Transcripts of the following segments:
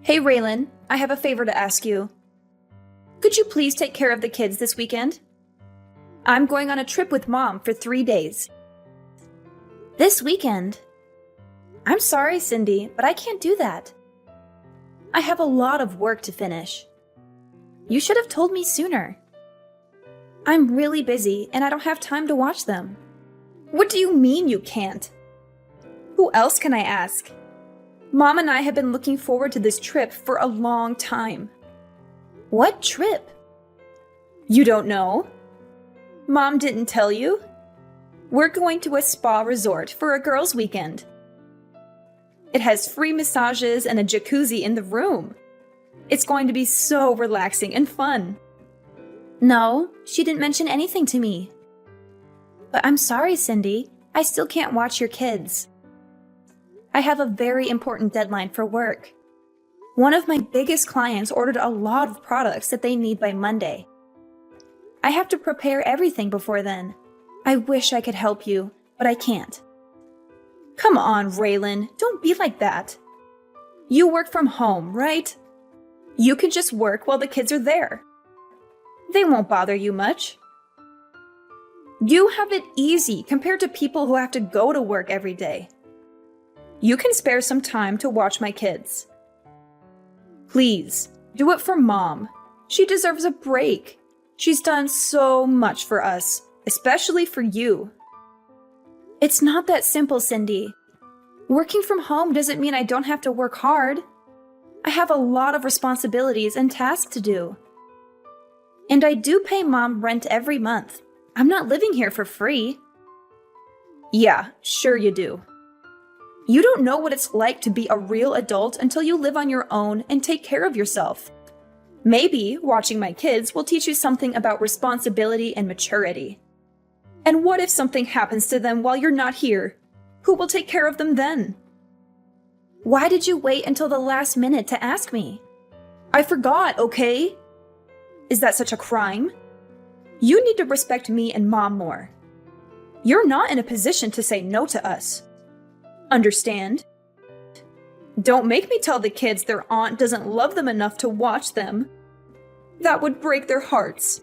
Hey Raylan, I have a favor to ask you. Could you please take care of the kids this weekend? I'm going on a trip with Mom for 3 days. This weekend? I'm sorry, Cindy, but I can't do that. I have a lot of work to finish. You should have told me sooner. I'm really busy and I don't have time to watch them. What do you mean you can't? Who else can I ask? Mom and I have been looking forward to this trip for a long time. What trip? You don't know? Mom didn't tell you? We're going to a spa resort for a girls' weekend. It has free massages and a jacuzzi in the room. It's going to be so relaxing and fun. No, she didn't mention anything to me. But I'm sorry, Cindy. I still can't watch your kids. I have a very important deadline for work. One of my biggest clients ordered a lot of products that they need by Monday. I have to prepare everything before then. I wish I could help you, but I can't. Come on, Raylan, don't be like that. You work from home, right? You can just work while the kids are there. They won't bother you much. You have it easy compared to people who have to go to work every day. You can spare some time to watch my kids. Please, do it for Mom. She deserves a break. She's done so much for us, especially for you. It's not that simple, Cindy. Working from home doesn't mean I don't have to work hard. I have a lot of responsibilities and tasks to do. And I do pay Mom rent every month. I'm not living here for free. Yeah, sure you do. You don't know what it's like to be a real adult until you live on your own and take care of yourself. Maybe watching my kids will teach you something about responsibility and maturity. And what if something happens to them while you're not here? Who will take care of them then? Why did you wait until the last minute to ask me? I forgot, okay? Is that such a crime? You need to respect me and Mom more. You're not in a position to say no to us. Understand? Don't make me tell the kids their aunt doesn't love them enough to watch them. That would break their hearts.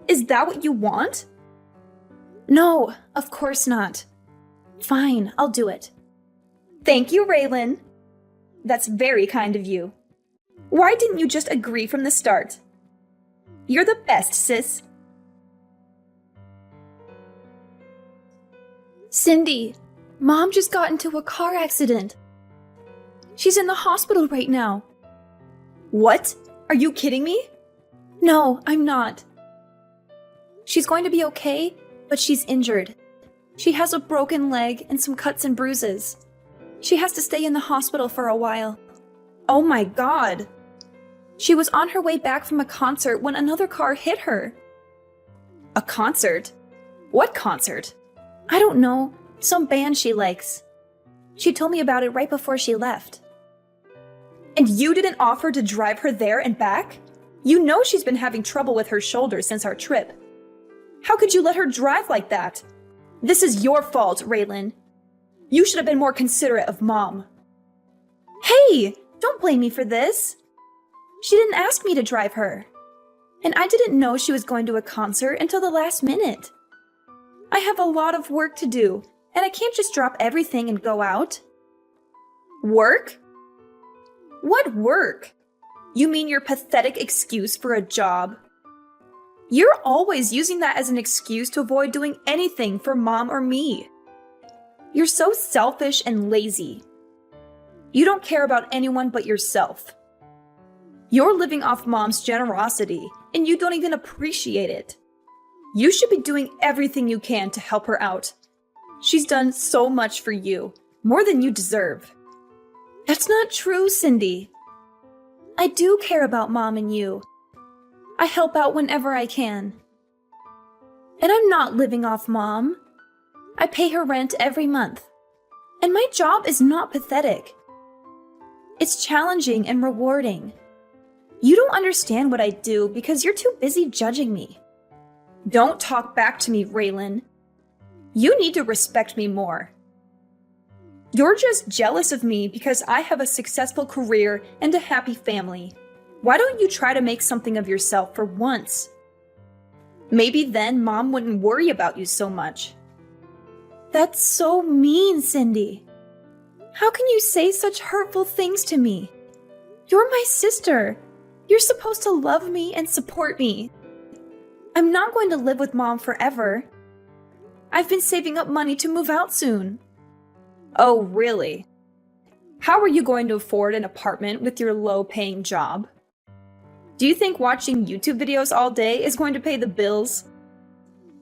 Is that what you want? No, of course not. Fine, I'll do it. Thank you, Raylan. That's very kind of you. Why didn't you just agree from the start? You're the best, sis. Cindy, Mom just got into a car accident. She's in the hospital right now. What? Are you kidding me? No, I'm not. She's going to be okay, but she's injured. She has a broken leg and some cuts and bruises. She has to stay in the hospital for a while. Oh my God! She was on her way back from a concert when another car hit her. A concert? What concert? I don't know. Some band she likes. She told me about it right before she left. And you didn't offer to drive her there and back? You know she's been having trouble with her shoulder since our trip. How could you let her drive like that? This is your fault, Raylan. You should have been more considerate of Mom. Hey, don't blame me for this. She didn't ask me to drive her. And I didn't know she was going to a concert until the last minute. I have a lot of work to do, and I can't just drop everything and go out. Work? What work? You mean your pathetic excuse for a job? You're always using that as an excuse to avoid doing anything for Mom or me. You're so selfish and lazy. You don't care about anyone but yourself. You're living off Mom's generosity, and you don't even appreciate it. You should be doing everything you can to help her out. She's done so much for you, more than you deserve. That's not true, Cindy. I do care about Mom and you. I help out whenever I can. And I'm not living off Mom. I pay her rent every month. And my job is not pathetic. It's challenging and rewarding. You don't understand what I do because you're too busy judging me. Don't talk back to me, Raylan. You need to respect me more. You're just jealous of me because I have a successful career and a happy family. Why don't you try to make something of yourself for once? Maybe then Mom wouldn't worry about you so much. That's so mean, Cindy. How can you say such hurtful things to me? You're my sister. You're supposed to love me and support me. I'm not going to live with Mom forever. I've been saving up money to move out soon. Oh, really? How are you going to afford an apartment with your low-paying job? Do you think watching YouTube videos all day is going to pay the bills?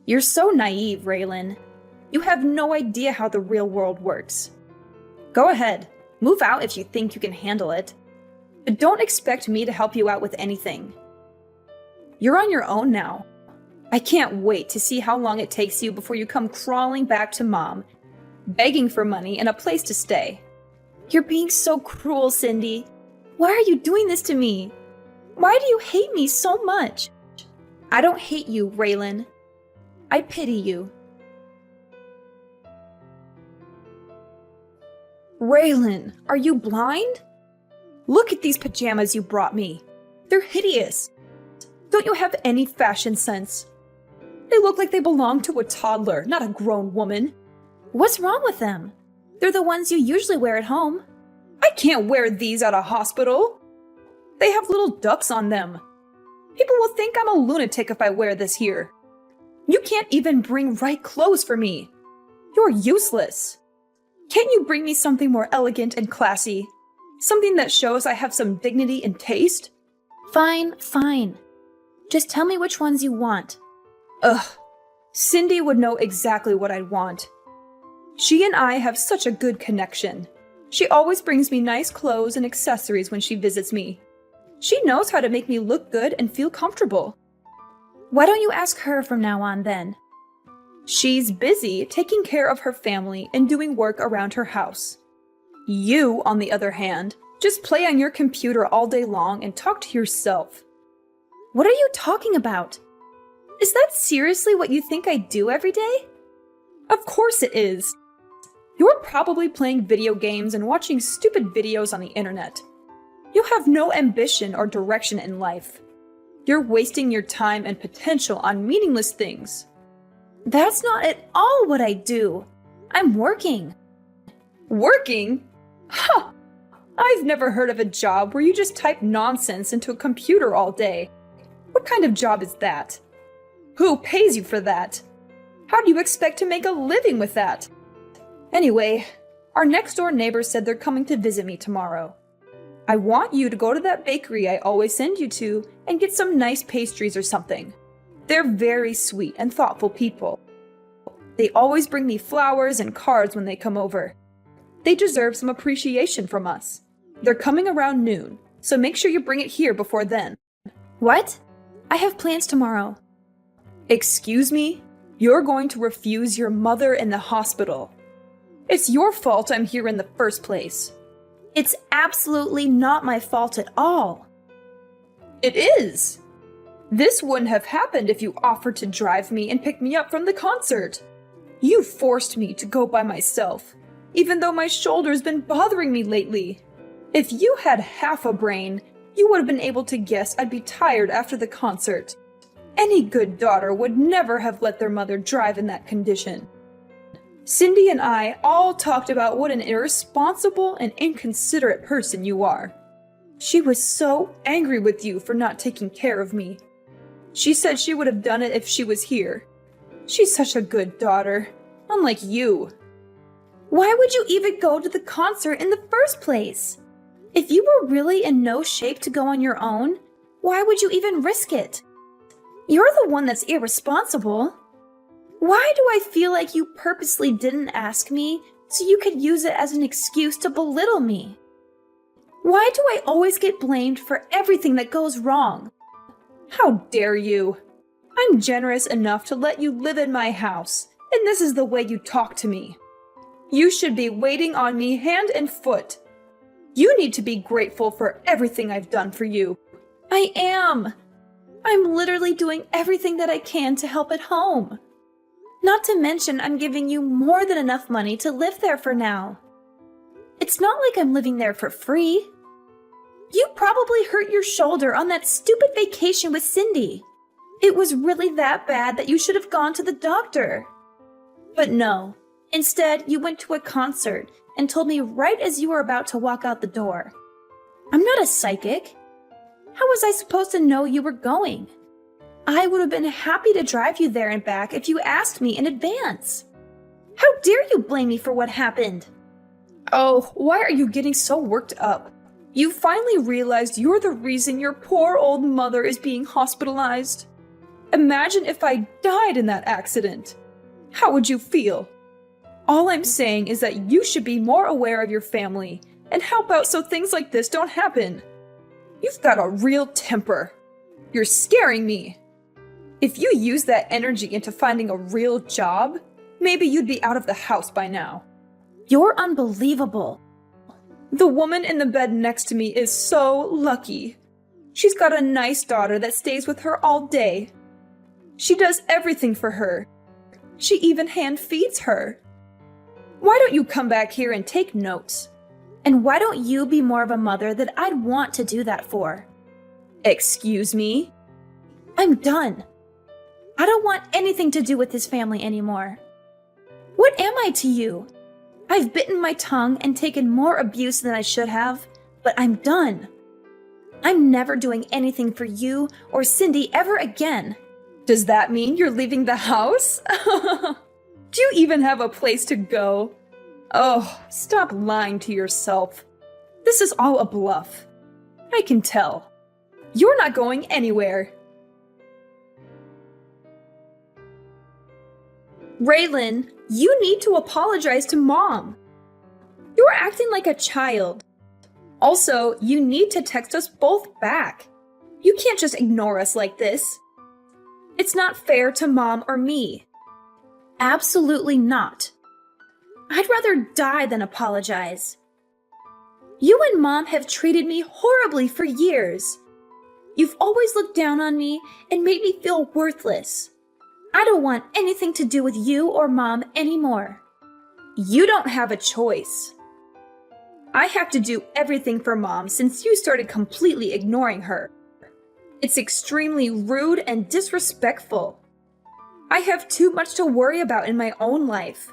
You're so naive, Raylan. You have no idea how the real world works. Go ahead, move out if you think you can handle it. But don't expect me to help you out with anything. You're on your own now. I can't wait to see how long it takes you before you come crawling back to Mom, begging for money and a place to stay. You're being so cruel, Cindy. Why are you doing this to me? Why do you hate me so much? I don't hate you, Raylan. I pity you. Raylan, are you blind? Look at these pajamas you brought me. They're hideous. Don't you have any fashion sense? They look like they belong to a toddler, not a grown woman. What's wrong with them? They're the ones you usually wear at home. I can't wear these at a hospital. They have little ducks on them. People will think I'm a lunatic if I wear this here. You can't even bring right clothes for me. You're useless. Can't you bring me something more elegant and classy? Something that shows I have some dignity and taste? Fine. Just tell me which ones you want. Ugh. Cindy would know exactly what I'd want. She and I have such a good connection. She always brings me nice clothes and accessories when she visits me. She knows how to make me look good and feel comfortable. Why don't you ask her from now on then? She's busy taking care of her family and doing work around her house. You, on the other hand, just play on your computer all day long and talk to yourself. What are you talking about? Is that seriously what you think I do every day? Of course it is. You're probably playing video games and watching stupid videos on the internet. You have no ambition or direction in life. You're wasting your time and potential on meaningless things. That's not at all what I do. I'm working. Working? Huh! I've never heard of a job where you just type nonsense into a computer all day. What kind of job is that? Who pays you for that? How do you expect to make a living with that? Anyway, our next door neighbor said they're coming to visit me tomorrow. I want you to go to that bakery I always send you to and get some nice pastries or something. They're very sweet and thoughtful people. They always bring me flowers and cards when they come over. They deserve some appreciation from us. They're coming around noon, so make sure you bring it here before then. What? I have plans tomorrow. Excuse me? You're going to refuse your mother in the hospital. It's your fault I'm here in the first place. It's absolutely not my fault at all. It is. This wouldn't have happened if you offered to drive me and pick me up from the concert. You forced me to go by myself, even though my shoulder's been bothering me lately. If you had half a brain, you would have been able to guess I'd be tired after the concert. Any good daughter would never have let their mother drive in that condition. Cindy and I all talked about what an irresponsible and inconsiderate person you are. She was so angry with you for not taking care of me. She said she would have done it if she was here. She's such a good daughter, unlike you. Why would you even go to the concert in the first place? If you were really in no shape to go on your own, why would you even risk it? You're the one that's irresponsible. Why do I feel like you purposely didn't ask me so you could use it as an excuse to belittle me? Why do I always get blamed for everything that goes wrong? How dare you? I'm generous enough to let you live in my house, and this is the way you talk to me. You should be waiting on me hand and foot. You need to be grateful for everything I've done for you. I am. I'm literally doing everything that I can to help at home. Not to mention I'm giving you more than enough money to live there for now. It's not like I'm living there for free. You probably hurt your shoulder on that stupid vacation with Cindy. It was really that bad that you should have gone to the doctor. But no, instead you went to a concert and told me right as you were about to walk out the door. I'm not a psychic. How was I supposed to know you were going? I would have been happy to drive you there and back if you asked me in advance. How dare you blame me for what happened? Oh, why are you getting so worked up? You finally realized you're the reason your poor old mother is being hospitalized. Imagine if I died in that accident. How would you feel? All I'm saying is that you should be more aware of your family and help out so things like this don't happen. You've got a real temper. You're scaring me. If you use that energy into finding a real job, maybe you'd be out of the house by now. You're unbelievable. The woman in the bed next to me is so lucky. She's got a nice daughter that stays with her all day. She does everything for her. She even hand feeds her. Why don't you come back here and take notes? And why don't you be more of a mother that I'd want to do that for? Excuse me? I'm done. I don't want anything to do with this family anymore. What am I to you? I've bitten my tongue and taken more abuse than I should have, but I'm done. I'm never doing anything for you or Cindy ever again. Does that mean you're leaving the house? Do you even have a place to go? Oh, stop lying to yourself. This is all a bluff. I can tell. You're not going anywhere. Raylan, you need to apologize to Mom. You're acting like a child. Also, you need to text us both back. You can't just ignore us like this. It's not fair to Mom or me. Absolutely not. I'd rather die than apologize. You and Mom have treated me horribly for years. You've always looked down on me and made me feel worthless. I don't want anything to do with you or Mom anymore. You don't have a choice. I have to do everything for Mom since you started completely ignoring her. It's extremely rude and disrespectful. I have too much to worry about in my own life.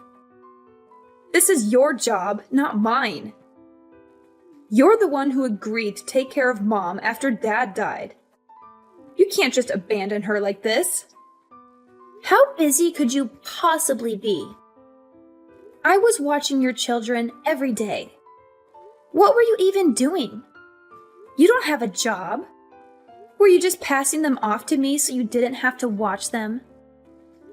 This is your job, not mine. You're the one who agreed to take care of Mom after Dad died. You can't just abandon her like this. How busy could you possibly be? I was watching your children every day. What were you even doing? You don't have a job. Were you just passing them off to me so you didn't have to watch them?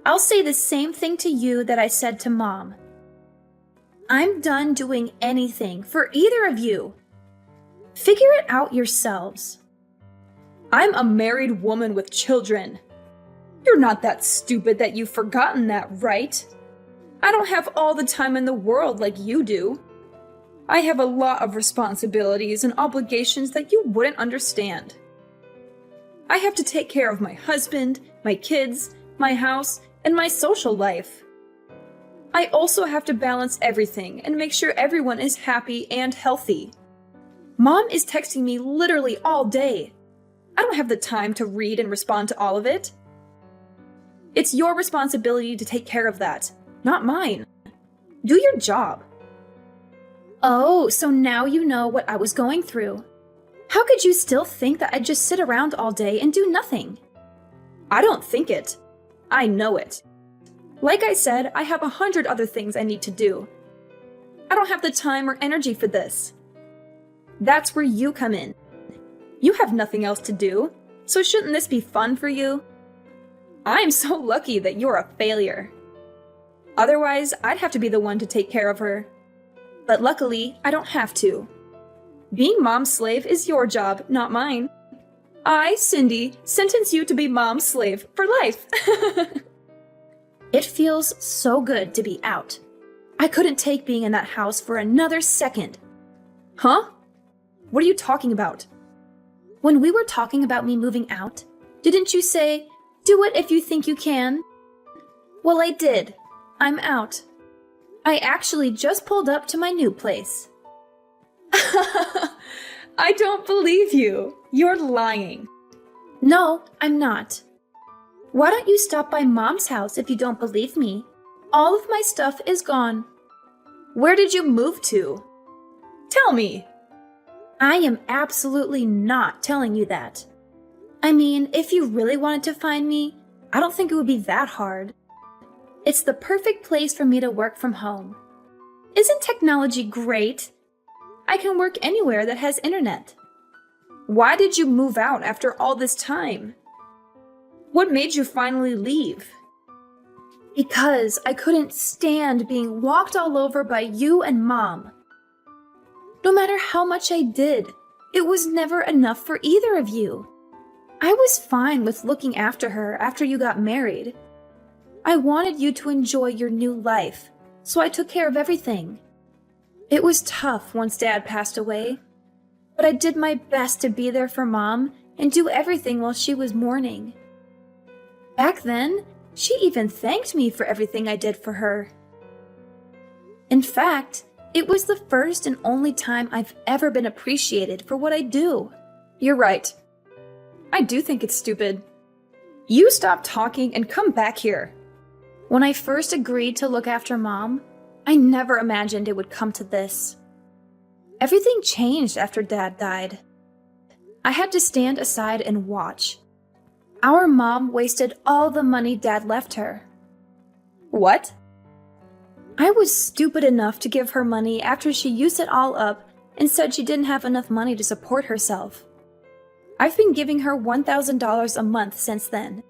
I'll say the same thing to you that I said to Mom. I'm done doing anything for either of you. Figure it out yourselves. I'm a married woman with children. You're not that stupid that you've forgotten that, right? I don't have all the time in the world like you do. I have a lot of responsibilities and obligations that you wouldn't understand. I have to take care of my husband, my kids, my house, and my social life. I also have to balance everything and make sure everyone is happy and healthy. Mom is texting me literally all day. I don't have the time to read and respond to all of it. It's your responsibility to take care of that, not mine. Do your job. Oh, so now you know what I was going through. How could you still think that I'd just sit around all day and do nothing? I don't think it. I know it. Like I said, I have 100 other things I need to do. I don't have the time or energy for this. That's where you come in. You have nothing else to do, so shouldn't this be fun for you? I'm so lucky that you're a failure. Otherwise, I'd have to be the one to take care of her. But luckily, I don't have to. Being Mom's slave is your job, not mine. I, Cindy, sentence you to be Mom's slave for life. It feels so good to be out. I couldn't take being in that house for another second. Huh? What are you talking about? When we were talking about me moving out, didn't you say, do it if you think you can? Well, I did. I'm out. I actually just pulled up to my new place. I don't believe you. You're lying. No, I'm not. Why don't you stop by Mom's house if you don't believe me? All of my stuff is gone. Where did you move to? Tell me. I am absolutely not telling you that. I mean, if you really wanted to find me, I don't think it would be that hard. It's the perfect place for me to work from home. Isn't technology great? I can work anywhere that has internet. Why did you move out after all this time? What made you finally leave? Because I couldn't stand being walked all over by you and Mom. No matter how much I did, it was never enough for either of you. I was fine with looking after her after you got married. I wanted you to enjoy your new life, so I took care of everything. It was tough once Dad passed away, but I did my best to be there for Mom and do everything while she was mourning. Back then, she even thanked me for everything I did for her. In fact, it was the first and only time I've ever been appreciated for what I do. You're right. I do think it's stupid. You stop talking and come back here. When I first agreed to look after Mom, I never imagined it would come to this. Everything changed after Dad died. I had to stand aside and watch. Our mom wasted all the money Dad left her. What? I was stupid enough to give her money after she used it all up and said she didn't have enough money to support herself. I've been giving her $1,000 a month since then.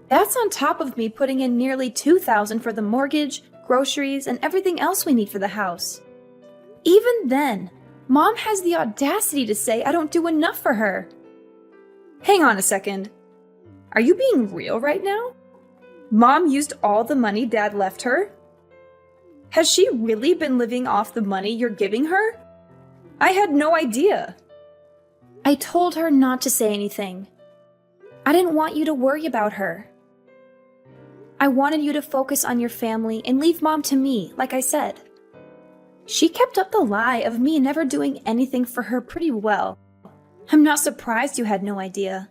That's on top of me putting in nearly $2,000 for the mortgage, groceries, and everything else we need for the house. Even then, Mom has the audacity to say I don't do enough for her. Hang on a second. Are you being real right now? Mom used all the money Dad left her? Has she really been living off the money you're giving her? I had no idea. I told her not to say anything. I didn't want you to worry about her. I wanted you to focus on your family and leave Mom to me, like I said. She kept up the lie of me never doing anything for her pretty well. I'm not surprised you had no idea.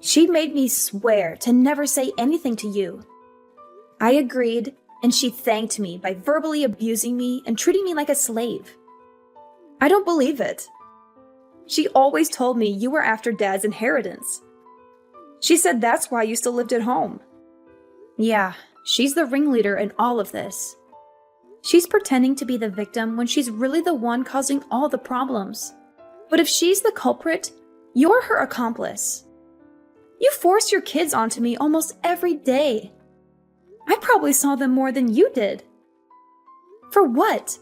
She made me swear to never say anything to you. I agreed, and she thanked me by verbally abusing me and treating me like a slave. I don't believe it. She always told me you were after Dad's inheritance. She said that's why you still lived at home. Yeah, she's the ringleader in all of this. She's pretending to be the victim when she's really the one causing all the problems. But if she's the culprit, you're her accomplice. You force your kids onto me almost every day. I probably saw them more than you did. For what?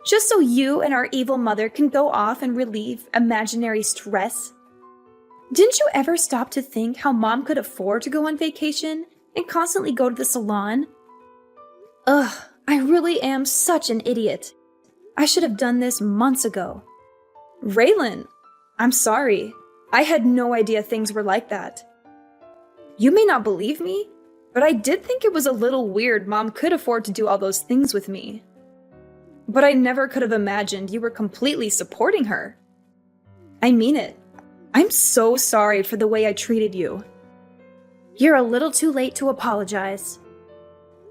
Just so you and our evil mother can go off and relieve imaginary stress? Didn't you ever stop to think how Mom could afford to go on vacation and constantly go to the salon? Ugh, I really am such an idiot. I should have done this months ago. Raylan, I'm sorry. I had no idea things were like that. You may not believe me, but I did think it was a little weird Mom could afford to do all those things with me. But I never could have imagined you were completely supporting her. I mean it. I'm so sorry for the way I treated you. You're a little too late to apologize.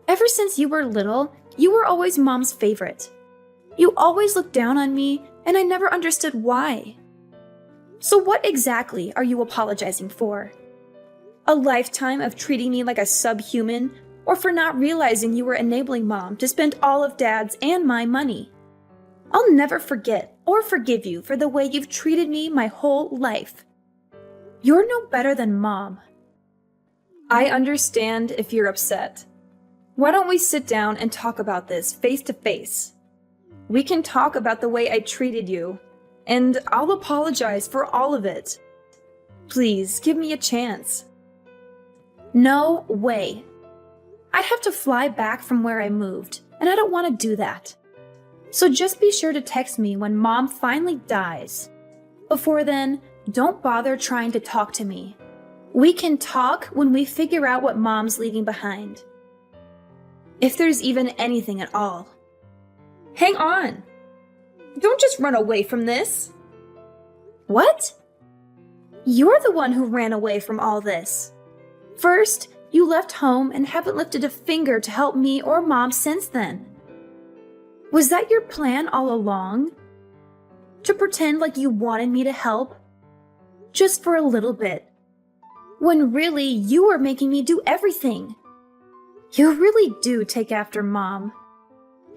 Ever since you were little, you were always Mom's favorite. You always looked down on me, and I never understood why. So what exactly are you apologizing for? A lifetime of treating me like a subhuman, or for not realizing you were enabling Mom to spend all of Dad's and my money? I'll never forget or forgive you for the way you've treated me my whole life. You're no better than Mom. I understand if you're upset. Why don't we sit down and talk about this face to face? We can talk about the way I treated you, and I'll apologize for all of it. Please, give me a chance. No way. I'd have to fly back from where I moved, and I don't want to do that. So just be sure to text me when Mom finally dies. Before then, don't bother trying to talk to me. We can talk when we figure out what Mom's leaving behind. If there's even anything at all. Hang on! Don't just run away from this. What? You're the one who ran away from all this. First, you left home and haven't lifted a finger to help me or Mom since then. Was that your plan all along? To pretend like you wanted me to help? Just for a little bit. When really, you were making me do everything. You really do take after Mom.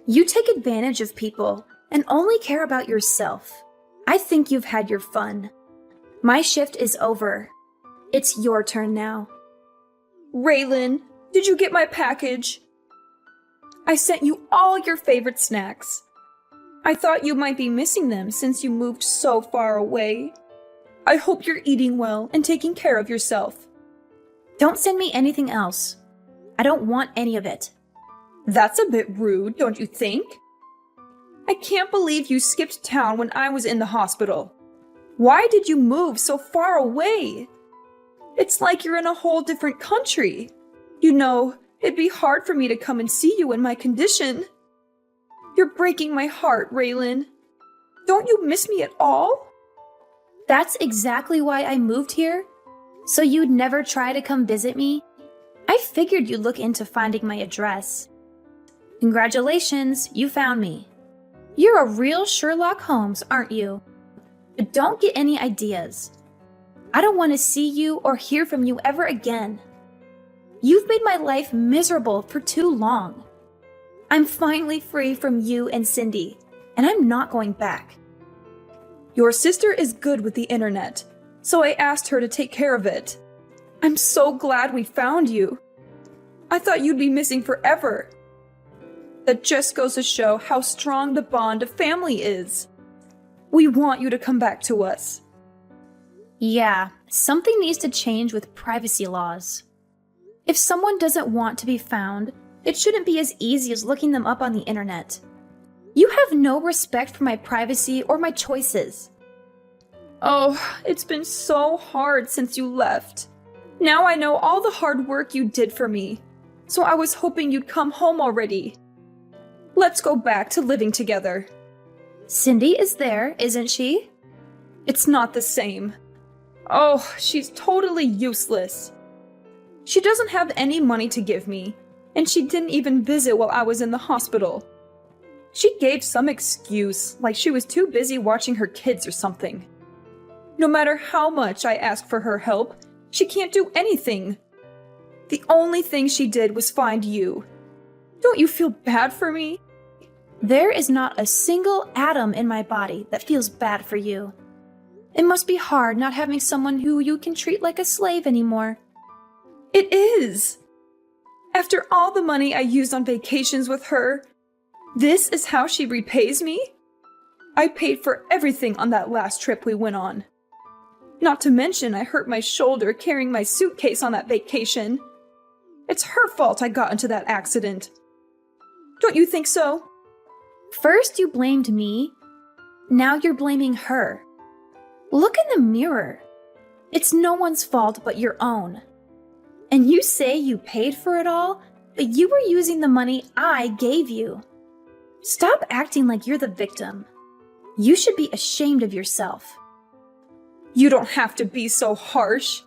You take advantage of people and only care about yourself. I think you've had your fun. My shift is over. It's your turn now. Raylan, did you get my package? I sent you all your favorite snacks. I thought you might be missing them since you moved so far away. I hope you're eating well and taking care of yourself. Don't send me anything else. I don't want any of it. That's a bit rude, don't you think? I can't believe you skipped town when I was in the hospital. Why did you move so far away? It's like you're in a whole different country. You know, it'd be hard for me to come and see you in my condition. You're breaking my heart, Raylan. Don't you miss me at all? That's exactly why I moved here. So you'd never try to come visit me? I figured you'd look into finding my address. Congratulations, you found me. You're a real Sherlock Holmes, aren't you? But don't get any ideas. I don't want to see you or hear from you ever again. You've made my life miserable for too long. I'm finally free from you and Cindy, and I'm not going back. Your sister is good with the internet, so I asked her to take care of it. I'm so glad we found you. I thought you'd be missing forever. That just goes to show how strong the bond of family is. We want you to come back to us. Yeah, something needs to change with privacy laws. If someone doesn't want to be found, it shouldn't be as easy as looking them up on the internet. You have no respect for my privacy or my choices. Oh, it's been so hard since you left. Now I know all the hard work you did for me, so I was hoping you'd come home already. Let's go back to living together. Cindy is there, isn't she? It's not the same. Oh, she's totally useless. She doesn't have any money to give me, and she didn't even visit while I was in the hospital. She gave some excuse, like she was too busy watching her kids or something. No matter how much I ask for her help, she can't do anything. The only thing she did was find you. Don't you feel bad for me? There is not a single atom in my body that feels bad for you. It must be hard not having someone who you can treat like a slave anymore. It is. After all the money I used on vacations with her, this is how she repays me? I paid for everything on that last trip we went on. Not to mention I hurt my shoulder carrying my suitcase on that vacation. It's her fault I got into that accident. Don't you think so? First you blamed me, now you're blaming her. Look in the mirror. It's no one's fault but your own. And you say you paid for it all, but you were using the money I gave you. Stop acting like you're the victim. You should be ashamed of yourself. You don't have to be so harsh.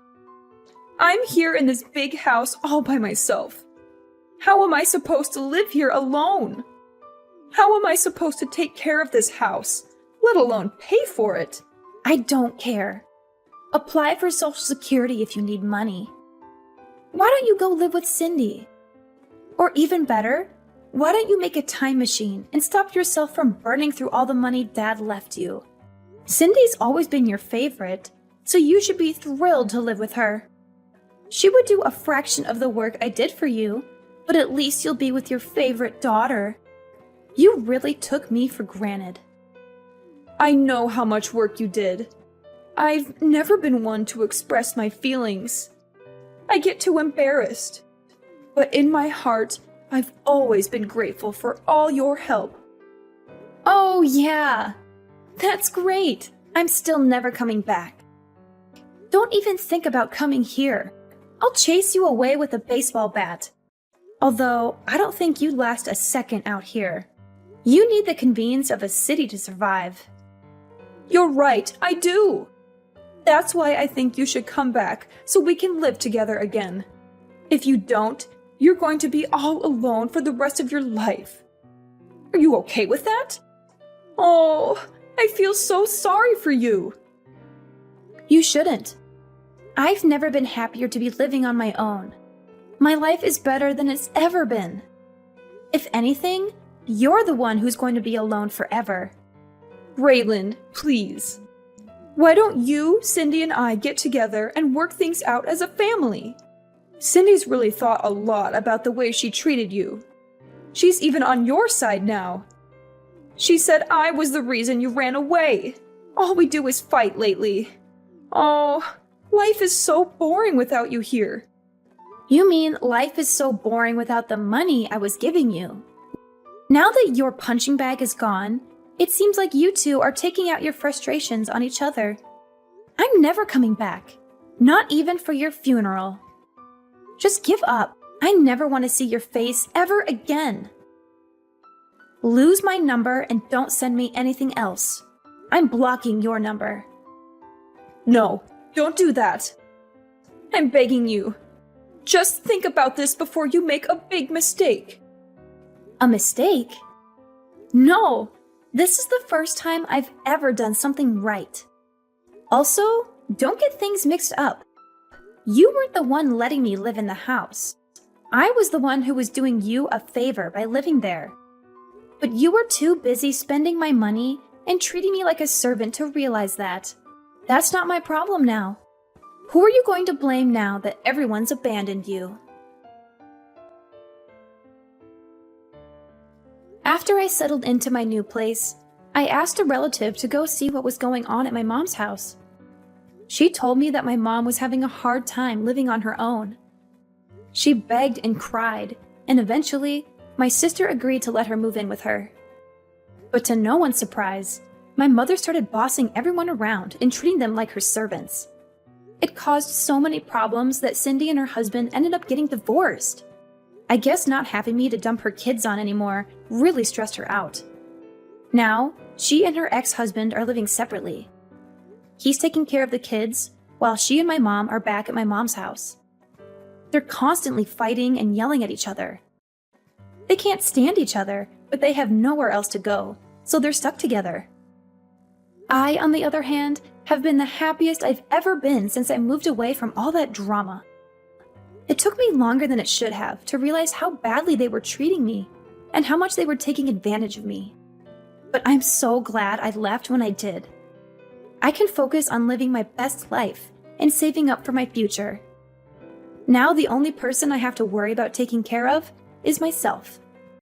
I'm here in this big house all by myself. How am I supposed to live here alone? How am I supposed to take care of this house, let alone pay for it? I don't care. Apply for Social Security if you need money. Why don't you go live with Cindy? Or even better, why don't you make a time machine and stop yourself from burning through all the money Dad left you? Cindy's always been your favorite, so you should be thrilled to live with her. She would do a fraction of the work I did for you, but at least you'll be with your favorite daughter. You really took me for granted. I know how much work you did. I've never been one to express my feelings. I get too embarrassed. But in my heart, I've always been grateful for all your help. Oh, yeah. That's great. I'm still never coming back. Don't even think about coming here. I'll chase you away with a baseball bat. Although, I don't think you'd last a second out here. You need the convenience of a city to survive. You're right, I do. That's why I think you should come back so we can live together again. If you don't, you're going to be all alone for the rest of your life. Are you okay with that? Oh, I feel so sorry for you. You shouldn't. I've never been happier to be living on my own. My life is better than it's ever been. If anything, you're the one who's going to be alone forever. Raylan, please. Why don't you, Cindy, and I get together and work things out as a family? Cindy's really thought a lot about the way she treated you. She's even on your side now. She said I was the reason you ran away. All we do is fight lately. Oh, life is so boring without you here. You mean life is so boring without the money I was giving you? Now that your punching bag is gone, it seems like you two are taking out your frustrations on each other. I'm never coming back. Not even for your funeral. Just give up. I never want to see your face ever again. Lose my number and don't send me anything else. I'm blocking your number. No, don't do that. I'm begging you. Just think about this before you make a big mistake. A mistake? No, this is the first time I've ever done something right. Also, don't get things mixed up. You weren't the one letting me live in the house. I was the one who was doing you a favor by living there. But you were too busy spending my money and treating me like a servant to realize that. That's not my problem now. Who are you going to blame now that everyone's abandoned you? After I settled into my new place, I asked a relative to go see what was going on at my mom's house. She told me that my mom was having a hard time living on her own. She begged and cried, and eventually, my sister agreed to let her move in with her. But to no one's surprise, my mother started bossing everyone around and treating them like her servants. It caused so many problems that Cindy and her husband ended up getting divorced. I guess not having me to dump her kids on anymore really stressed her out. Now, she and her ex-husband are living separately. He's taking care of the kids, while she and my mom are back at my mom's house. They're constantly fighting and yelling at each other. They can't stand each other, but they have nowhere else to go, so they're stuck together. I, on the other hand, have been the happiest I've ever been since I moved away from all that drama. It took me longer than it should have to realize how badly they were treating me and how much they were taking advantage of me. But I'm so glad I left when I did. I can focus on living my best life and saving up for my future. Now the only person I have to worry about taking care of is myself.